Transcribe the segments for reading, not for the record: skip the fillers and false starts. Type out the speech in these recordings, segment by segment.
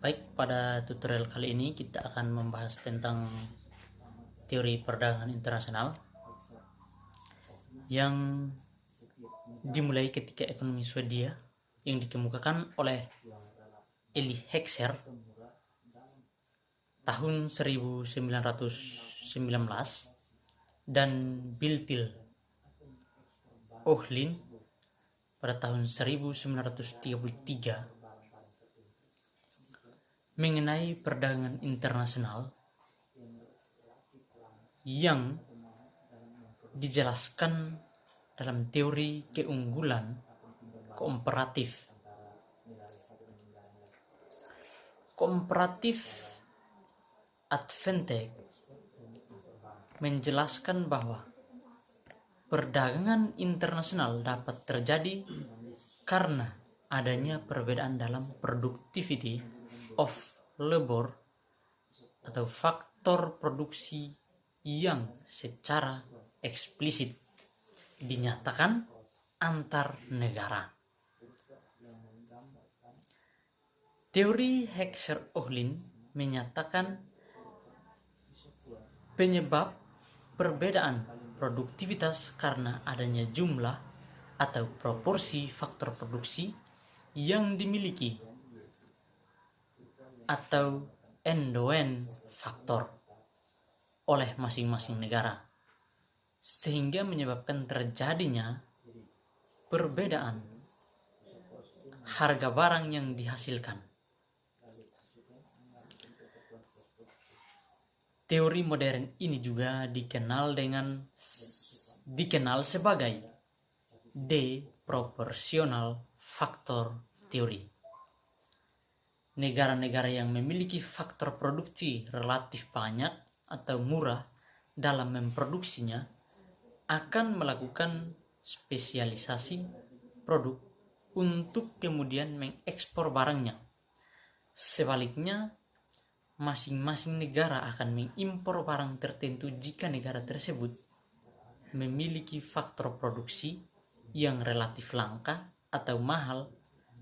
Baik, pada tutorial kali ini kita akan membahas tentang teori perdagangan internasional yang dimulai ketika ekonomi Swedia yang dikemukakan oleh Eli Heckscher tahun 1919 dan Bertil Ohlin pada tahun 1933 mengenai perdagangan internasional yang dijelaskan dalam teori keunggulan komparatif. Komparatif advantage menjelaskan bahwa perdagangan internasional dapat terjadi karena adanya perbedaan dalam productivity of labor atau faktor produksi yang secara eksplisit dinyatakan antar negara. Teori Heckscher-Ohlin menyatakan penyebab perbedaan produktivitas karena adanya jumlah atau proporsi faktor produksi yang dimiliki atau end-to-end faktor oleh masing-masing negara, sehingga menyebabkan terjadinya perbedaan harga barang yang dihasilkan. Teori modern ini juga dikenal sebagai deproportional factor theory. Negara-negara yang memiliki faktor produksi relatif banyak atau murah dalam memproduksinya akan melakukan spesialisasi produk untuk kemudian mengekspor barangnya. Sebaliknya, masing-masing negara akan mengimpor barang tertentu jika negara tersebut memiliki faktor produksi yang relatif langka atau mahal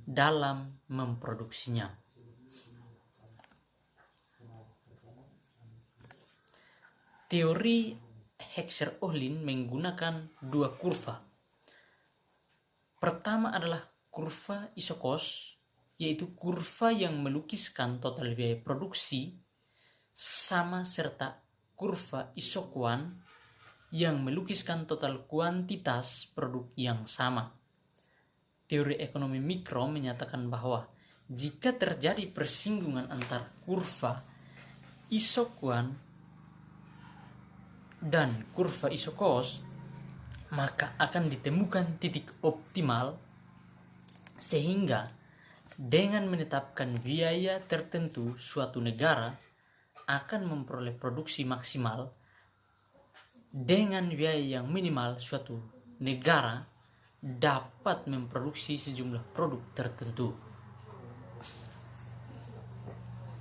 dalam memproduksinya. Teori Heckscher-Ohlin menggunakan dua kurva. Pertama adalah kurva isokos, yaitu kurva yang melukiskan total biaya produksi sama, serta kurva isokuan yang melukiskan total kuantitas produk yang sama. Teori ekonomi mikro menyatakan bahwa jika terjadi persinggungan antar kurva isokuan dan kurva isokos, maka akan ditemukan titik optimal sehingga dengan menetapkan biaya tertentu suatu negara akan memperoleh produksi maksimal dengan biaya yang minimal suatu negara dapat memproduksi sejumlah produk tertentu.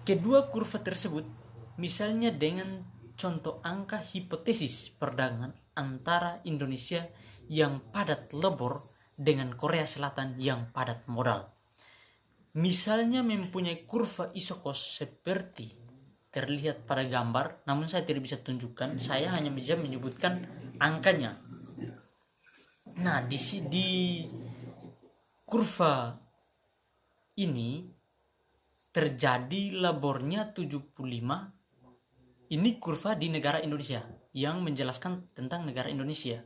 Kedua kurva tersebut misalnya dengan contoh angka hipotesis perdagangan antara Indonesia yang padat labor dengan Korea Selatan yang padat modal. Misalnya mempunyai kurva isokos seperti terlihat pada gambar, namun saya tidak bisa tunjukkan, saya hanya bisa menyebutkan angkanya. Nah, di kurva ini terjadi labornya 75. Ini kurva di negara Indonesia yang menjelaskan tentang negara Indonesia.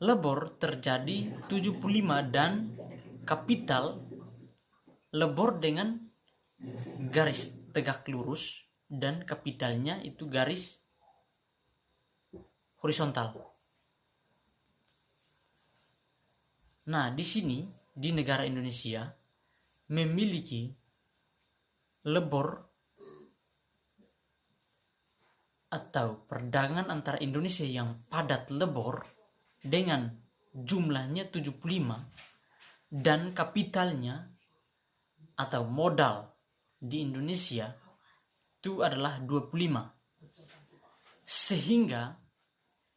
Labor terjadi 75 dan kapital labor dengan garis tegak lurus dan kapitalnya itu garis horizontal. Nah, di sini di negara Indonesia memiliki labor atau perdagangan antara Indonesia yang padat labor dengan jumlahnya 75 dan kapitalnya atau modal di Indonesia itu adalah 25. Sehingga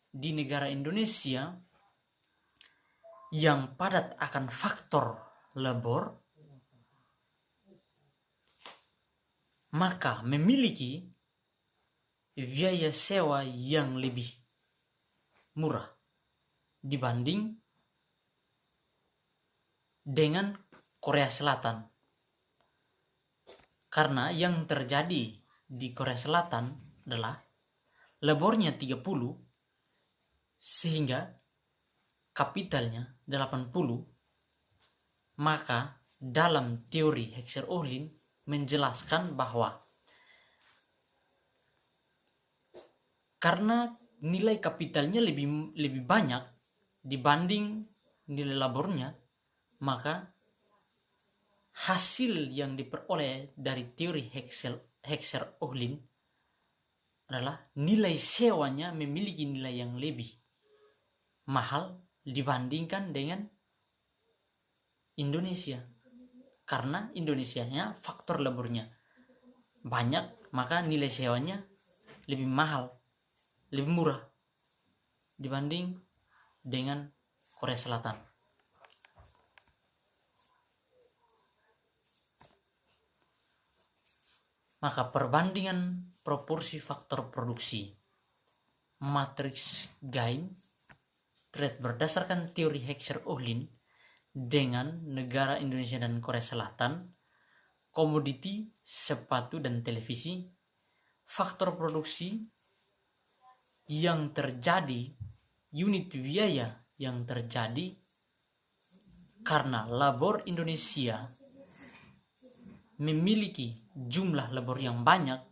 di negara Indonesia yang padat akan faktor labor maka memiliki biaya sewa yang lebih murah dibanding dengan Korea Selatan. Karena yang terjadi di Korea Selatan adalah lebarnya 30 sehingga kapitalnya 80, maka dalam teori Heckscher-Ohlin menjelaskan bahwa karena nilai kapitalnya lebih banyak dibanding nilai labornya, maka hasil yang diperoleh dari teori Heckscher-Ohlin adalah nilai sewanya memiliki nilai yang lebih mahal dibandingkan dengan Indonesia. Karena Indonesianya faktor labornya banyak, maka nilai sewanya lebih mahal, lebih murah dibanding dengan Korea Selatan. Maka perbandingan proporsi faktor produksi matriks gain trade berdasarkan teori Heckscher-Ohlin dengan negara Indonesia dan Korea Selatan, komoditi, sepatu dan televisi, faktor produksi yang terjadi, unit biaya yang terjadi karena labor Indonesia memiliki jumlah labor yang banyak,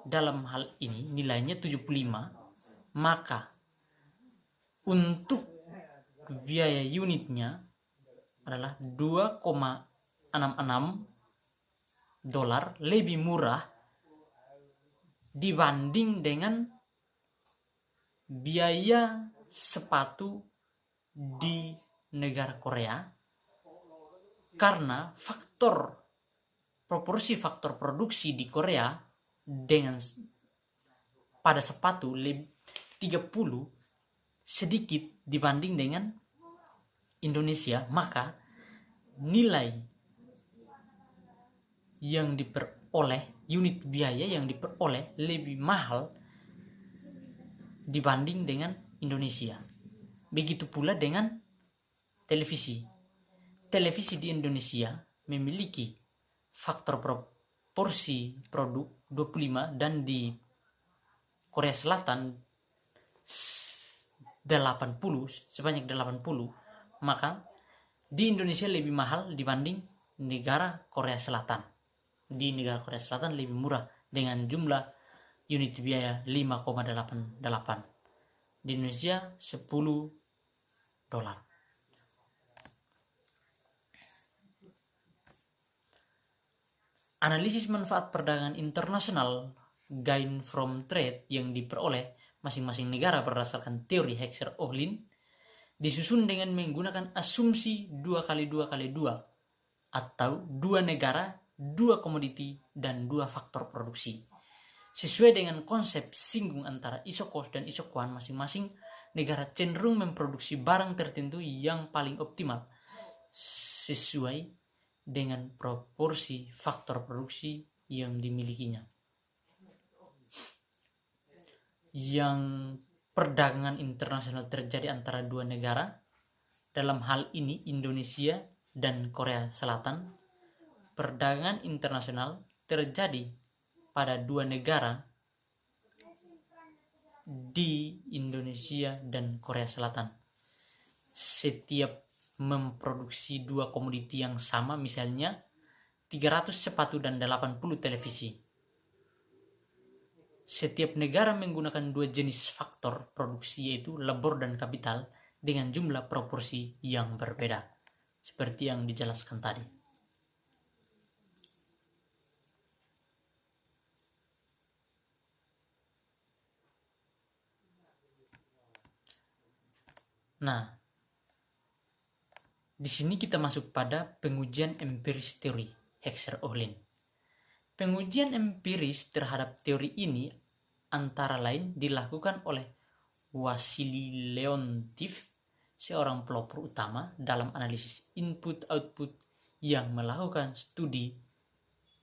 dalam hal ini nilainya 75, maka untuk biaya unitnya adalah $2,66 lebih murah dibanding dengan biaya sepatu di negara Korea, karena proporsi faktor produksi di Korea dengan pada sepatu 30 sedikit dibanding dengan Indonesia, maka nilai yang diperoleh, unit biaya yang diperoleh lebih mahal dibanding dengan Indonesia. Begitu pula dengan televisi. Televisi di Indonesia memiliki faktor proporsi produk 25 dan di Korea Selatan sebanyak 80, maka di Indonesia lebih mahal dibanding negara Korea Selatan. Di negara Korea Selatan lebih murah dengan jumlah unit biaya 5,88. Di Indonesia $10. Analisis manfaat perdagangan internasional gain from trade yang diperoleh masing-masing negara berdasarkan teori Heckscher-Ohlin disusun dengan menggunakan asumsi 2x2x2 atau 2 negara, 2 komoditi, dan 2 faktor produksi. Sesuai dengan konsep singgung antara iso cost dan iso quant, masing-masing negara cenderung memproduksi barang tertentu yang paling optimal sesuai dengan proporsi faktor produksi yang dimilikinya. Yang perdagangan internasional terjadi antara 2 negara, dalam hal ini Indonesia dan Korea Selatan. Perdagangan internasional terjadi pada 2 negara di Indonesia dan Korea Selatan. Setiap memproduksi 2 komoditi yang sama, misalnya 300 sepatu dan 80 televisi. Setiap negara menggunakan 2 jenis faktor produksi, yaitu labor dan kapital, dengan jumlah proporsi yang berbeda, seperti yang dijelaskan tadi. Nah, di sini kita masuk pada pengujian empiris teori Heckscher-Ohlin. Pengujian empiris terhadap teori ini antara lain dilakukan oleh Wassily Leontief, seorang pelopor utama dalam analisis input-output yang melakukan studi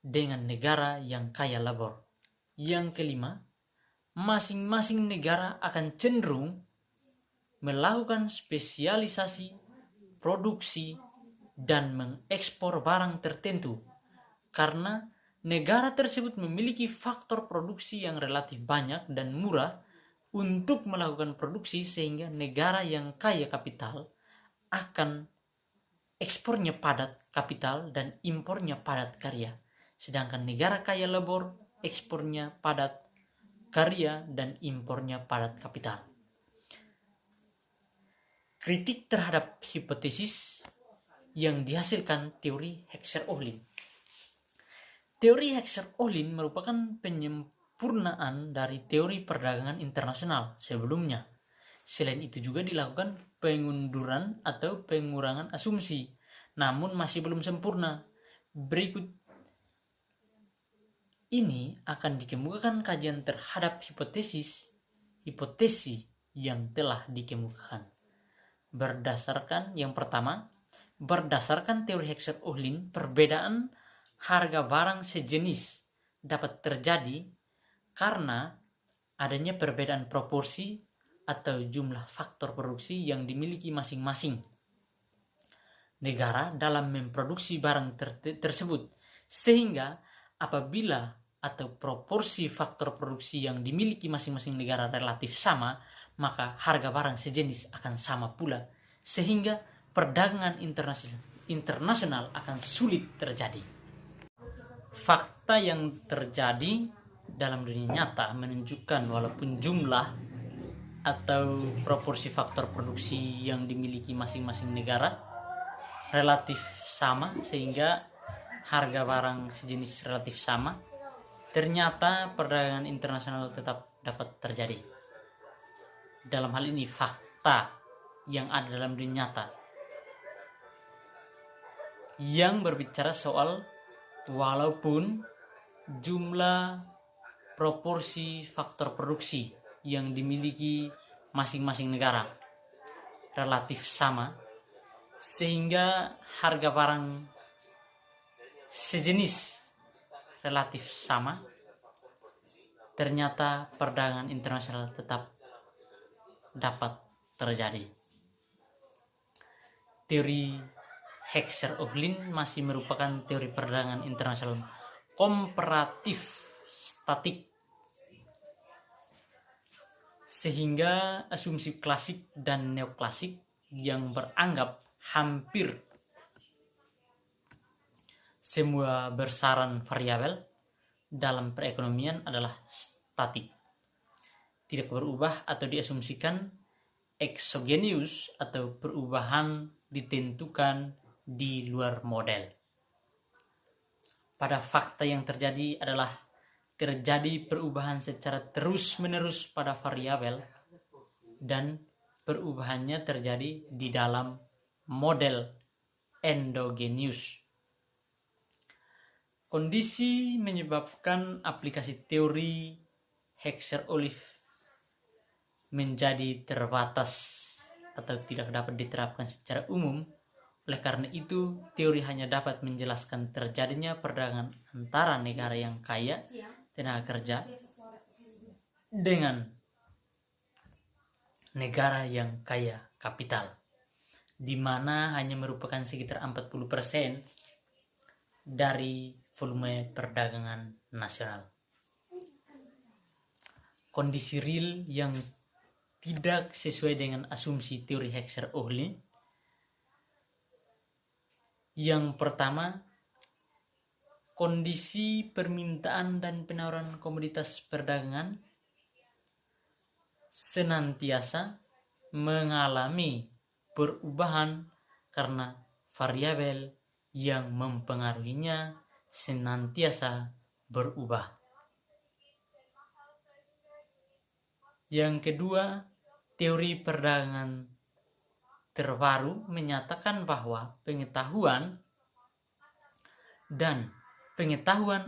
dengan negara yang kaya labor. Yang kelima, masing-masing negara akan cenderung melakukan spesialisasi, produksi, dan mengekspor barang tertentu karena negara tersebut memiliki faktor produksi yang relatif banyak dan murah untuk melakukan produksi, sehingga negara yang kaya kapital akan ekspornya padat kapital dan impornya padat karya, sedangkan negara kaya labor ekspornya padat karya dan impornya padat kapital. Kritik terhadap hipotesis yang dihasilkan teori Heckscher-Ohlin. Teori Heckscher-Ohlin merupakan penyempurnaan dari teori perdagangan internasional sebelumnya. Selain itu juga dilakukan pengunduran atau pengurangan asumsi, namun masih belum sempurna. Berikut ini akan dikemukakan kajian terhadap hipotesi yang telah dikemukakan. Yang pertama, berdasarkan teori Heckscher-Ohlin, perbedaan harga barang sejenis dapat terjadi karena adanya perbedaan proporsi atau jumlah faktor produksi yang dimiliki masing-masing negara dalam memproduksi barang tersebut, sehingga apabila atau proporsi faktor produksi yang dimiliki masing-masing negara relatif sama, maka harga barang sejenis akan sama pula, sehingga perdagangan internasional akan sulit terjadi. Fakta yang terjadi dalam dunia nyata menunjukkan walaupun jumlah atau proporsi faktor produksi yang dimiliki masing-masing negara relatif sama, sehingga harga barang sejenis relatif sama, ternyata perdagangan internasional tetap dapat terjadi. Dalam hal ini fakta yang ada dalam dunia nyata yang berbicara soal walaupun jumlah proporsi faktor produksi yang dimiliki masing-masing negara relatif sama, sehingga harga barang sejenis relatif sama, ternyata perdagangan internasional tetap dapat terjadi. Teori Heckscher-Ohlin masih merupakan teori perdagangan internasional komparatif statik, sehingga asumsi klasik dan neoklasik yang beranggap hampir semua besaran variabel dalam perekonomian adalah statik, tidak berubah atau diasumsikan exogenous atau perubahan ditentukan di luar model. Pada fakta yang terjadi adalah terjadi perubahan secara terus-menerus pada variabel dan perubahannya terjadi di dalam model endogenous. Kondisi menyebabkan aplikasi teori Heckscher-Ohlin menjadi terbatas atau tidak dapat diterapkan secara umum. Oleh karena itu, teori hanya dapat menjelaskan terjadinya perdagangan antara negara yang kaya tenaga kerja dengan negara yang kaya kapital, di mana hanya merupakan sekitar 40% dari volume perdagangan nasional. Kondisi real yang tidak sesuai dengan asumsi teori Heckscher-Ohlin. Yang pertama, kondisi permintaan dan penawaran komoditas perdagangan senantiasa mengalami perubahan karena variabel yang mempengaruhinya senantiasa berubah. Yang kedua, teori perdagangan terbaru menyatakan bahwa pengetahuan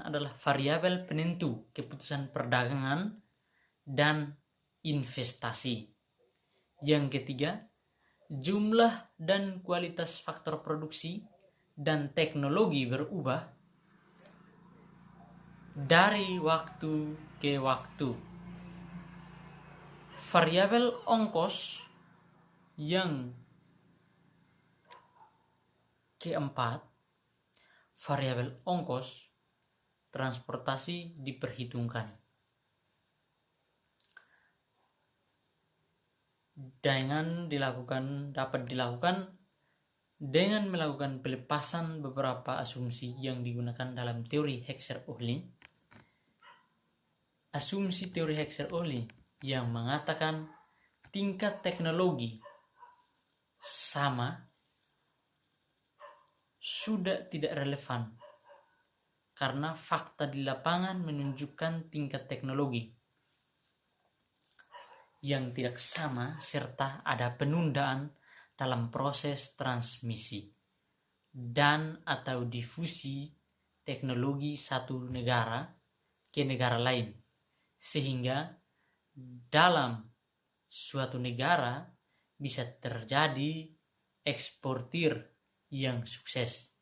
adalah variabel penentu keputusan perdagangan dan investasi. Yang ketiga, jumlah dan kualitas faktor produksi dan teknologi berubah dari waktu ke waktu. Variabel ongkos yang keempat, variabel ongkos transportasi diperhitungkan dapat dilakukan dengan melakukan pelepasan beberapa asumsi yang digunakan dalam teori Heckscher-Ohlin. Asumsi teori Heckscher-Ohlin yang mengatakan tingkat teknologi sama sudah tidak relevan karena fakta di lapangan menunjukkan tingkat teknologi yang tidak sama serta ada penundaan dalam proses transmisi dan atau difusi teknologi satu negara ke negara lain, sehingga dalam suatu negara bisa terjadi eksportir yang sukses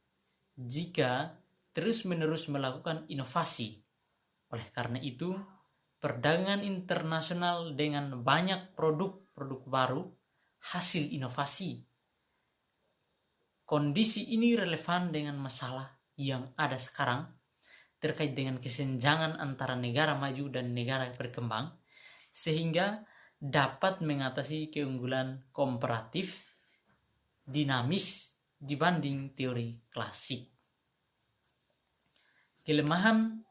jika terus-menerus melakukan inovasi. Oleh karena itu, perdagangan internasional dengan banyak produk-produk baru hasil inovasi. Kondisi ini relevan dengan masalah yang ada sekarang terkait dengan kesenjangan antara negara maju dan negara berkembang, sehingga dapat mengatasi keunggulan komparatif dinamis dibanding teori klasik. Kelemahan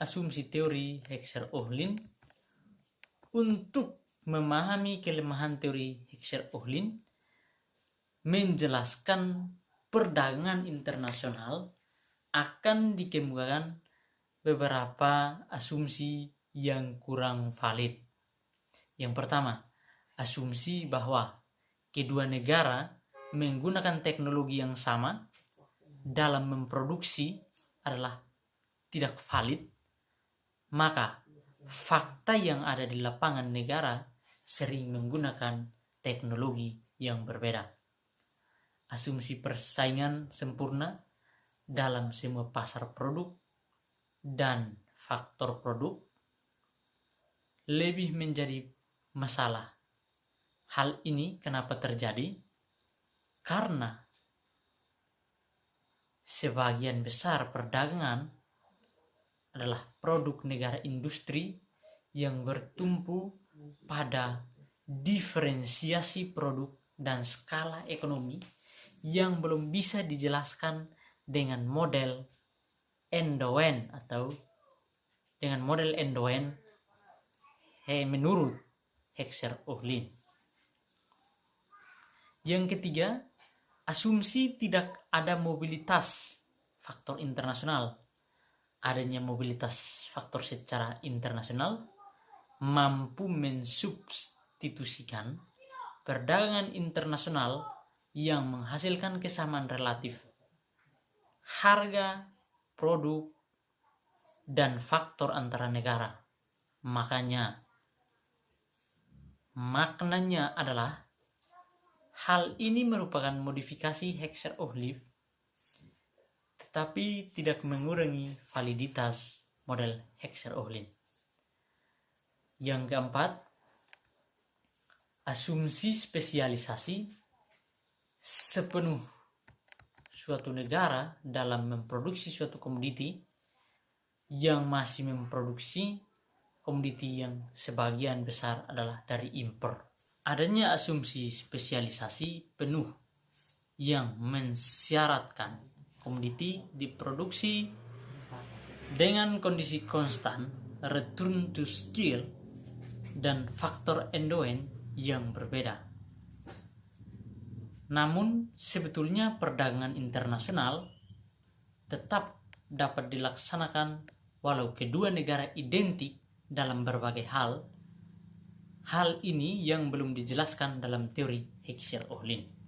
asumsi teori Heckscher-Ohlin. Untuk memahami kelemahan teori Heckscher-Ohlin, menjelaskan perdagangan internasional akan dikemukakan beberapa asumsi yang kurang valid. Yang pertama, asumsi bahwa kedua negara menggunakan teknologi yang sama dalam memproduksi adalah tidak valid. Maka fakta yang ada di lapangan negara sering menggunakan teknologi yang berbeda. Asumsi persaingan sempurna dalam semua pasar produk dan faktor produk lebih menjadi masalah. Hal ini kenapa terjadi? Karena sebagian besar perdagangan adalah produk negara industri yang bertumpu pada diferensiasi produk dan skala ekonomi yang belum bisa dijelaskan dengan model end-to-end atau dengan model end-to-end menurut Heckscher-Ohlin. Yang ketiga, asumsi tidak ada mobilitas faktor internasional. Adanya mobilitas faktor secara internasional mampu mensubstitusikan perdagangan internasional yang menghasilkan kesamaan relatif harga produk dan faktor antara negara. Maknanya adalah hal ini merupakan modifikasi Heckscher-Ohlin tetapi tidak mengurangi validitas model Heckscher-Ohlin. Yang keempat, asumsi spesialisasi sepenuh suatu negara dalam memproduksi suatu komoditi yang masih memproduksi komoditi yang sebagian besar adalah dari impor. Adanya asumsi spesialisasi penuh yang mensyaratkan komoditi diproduksi dengan kondisi konstan, return to skill, dan faktor end-to-end yang berbeda. Namun sebetulnya perdagangan internasional tetap dapat dilaksanakan walau kedua negara identik dalam berbagai hal. Hal ini yang belum dijelaskan dalam teori Heckscher-Ohlin.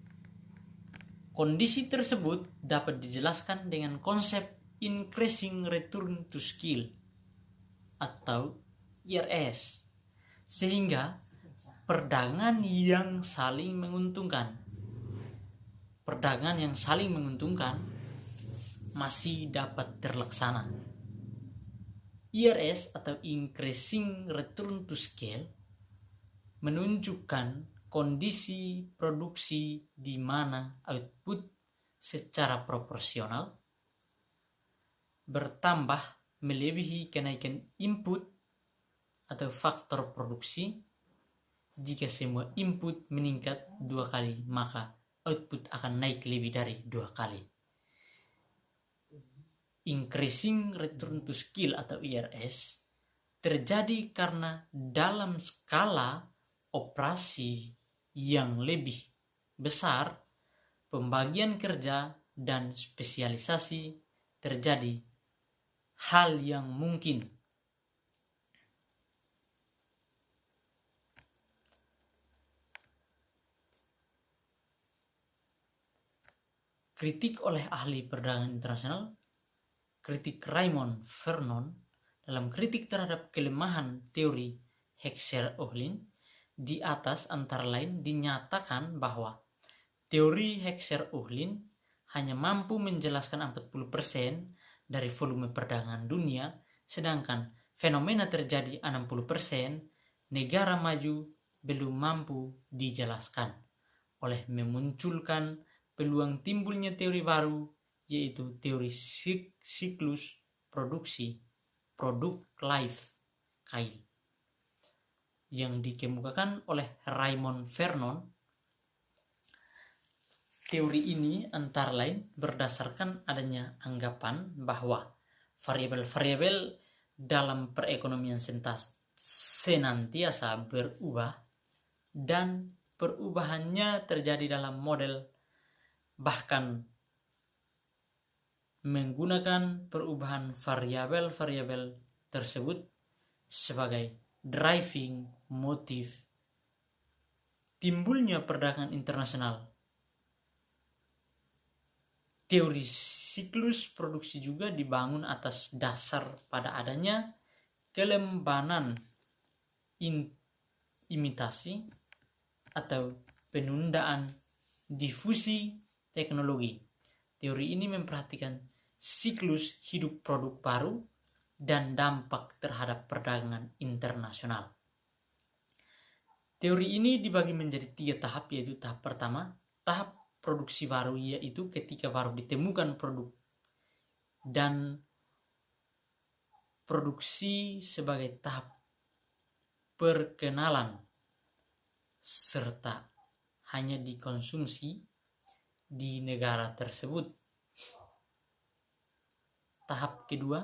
Kondisi tersebut dapat dijelaskan dengan konsep increasing return to skill atau IRS, sehingga perdagangan yang saling menguntungkan masih dapat terlaksana. IRS atau Increasing Return to Scale menunjukkan kondisi produksi di mana output secara proporsional bertambah melebihi kenaikan input atau faktor produksi. Jika semua input meningkat 2 kali, maka output akan naik lebih dari 2 kali. Increasing Return to Scale atau IRS terjadi karena dalam skala operasi yang lebih besar, pembagian kerja dan spesialisasi terjadi hal yang mungkin. Kritik oleh ahli perdagangan internasional, kritik Raymond Vernon dalam kritik terhadap kelemahan teori Heckscher-Ohlin di atas antara lain dinyatakan bahwa teori Heckscher-Ohlin hanya mampu menjelaskan 40% dari volume perdagangan dunia, sedangkan fenomena terjadi 60% negara maju belum mampu dijelaskan, oleh memunculkan peluang timbulnya teori baru, yaitu teori siklus produksi produk life cycle yang dikemukakan oleh Raymond Vernon. Teori ini antara lain berdasarkan adanya anggapan bahwa variabel-variabel dalam perekonomian senantiasa berubah dan perubahannya terjadi dalam model, bahkan menggunakan perubahan variabel-variabel tersebut sebagai driving motif timbulnya perdagangan internasional. Teori siklus produksi juga dibangun atas dasar pada adanya kelembanan imitasi atau penundaan difusi teknologi. Teori ini memperhatikan siklus hidup produk baru dan dampak terhadap perdagangan internasional. Teori ini dibagi menjadi 3 tahap, yaitu tahap pertama, tahap produksi baru, yaitu ketika baru ditemukan produk dan produksi sebagai tahap perkenalan serta hanya dikonsumsi di negara tersebut. Tahap kedua,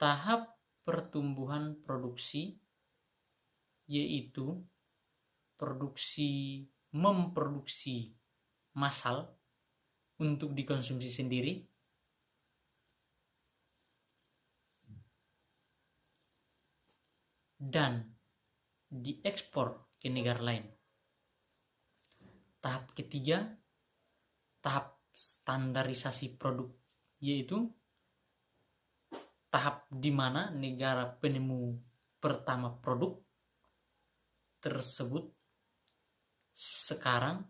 tahap pertumbuhan produksi, yaitu memproduksi massal untuk dikonsumsi sendiri dan diekspor ke negara lain. Tahap ketiga, tahap standarisasi produk, yaitu tahap di mana negara penemu pertama produk tersebut sekarang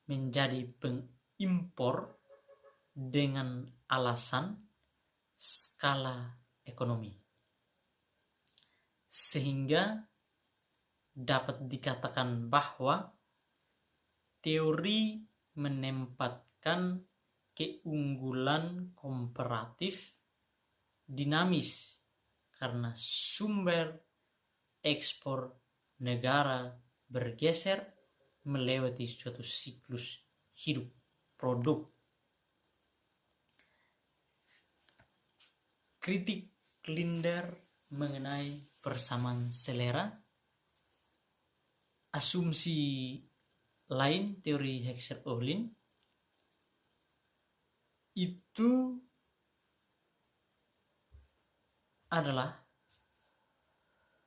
menjadi pengimpor dengan alasan skala ekonomi, sehingga dapat dikatakan bahwa teori menempatkan keunggulan komparatif dinamis karena sumber ekspor negara bergeser melewati suatu siklus hidup produk. Kritik Linder mengenai persamaan selera. Asumsi lain teori Heckscher-Ohlin itu adalah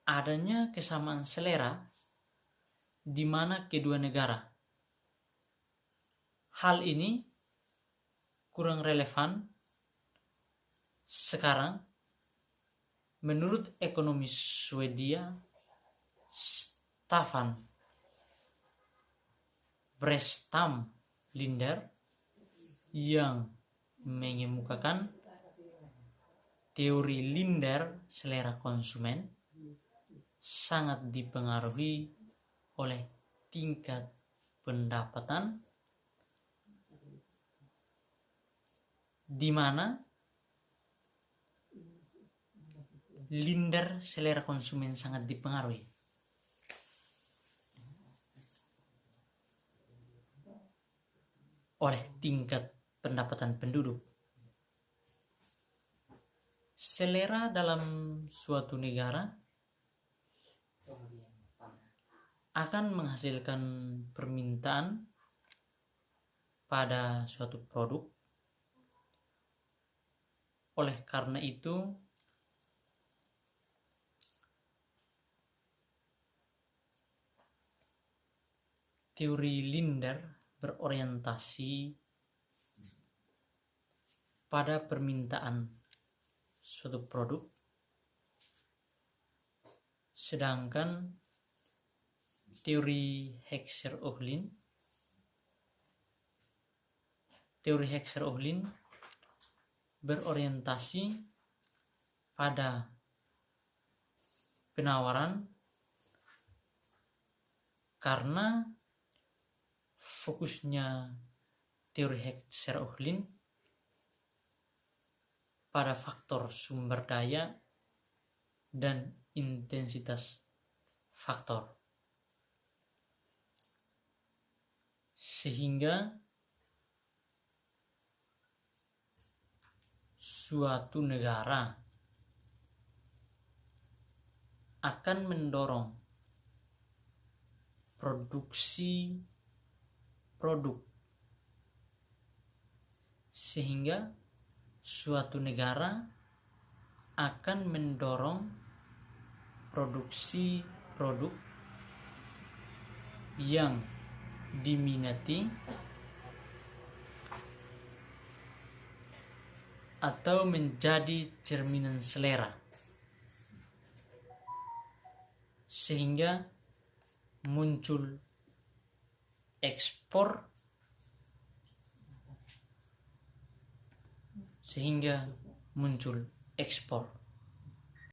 adanya kesamaan selera di mana kedua negara. Hal ini kurang relevan sekarang menurut ekonomis Swedia Staffan Burenstam Linder yang mengemukakan teori Linder selera konsumen sangat dipengaruhi oleh tingkat pendapatan, di mana Linder selera konsumen sangat dipengaruhi oleh tingkat pendapatan penduduk. Selera dalam suatu negara akan menghasilkan permintaan pada suatu produk. Oleh karena itu, teori Linder berorientasi pada permintaan suatu produk, sedangkan teori Heckscher-Ohlin berorientasi pada penawaran, karena fokusnya teori Heckscher-Ohlin pada faktor sumber daya dan intensitas faktor, sehingga suatu negara akan mendorong produksi produk, sehingga suatu negara akan mendorong produksi produk yang diminati atau menjadi cerminan selera, sehingga muncul ekspor, ekspor.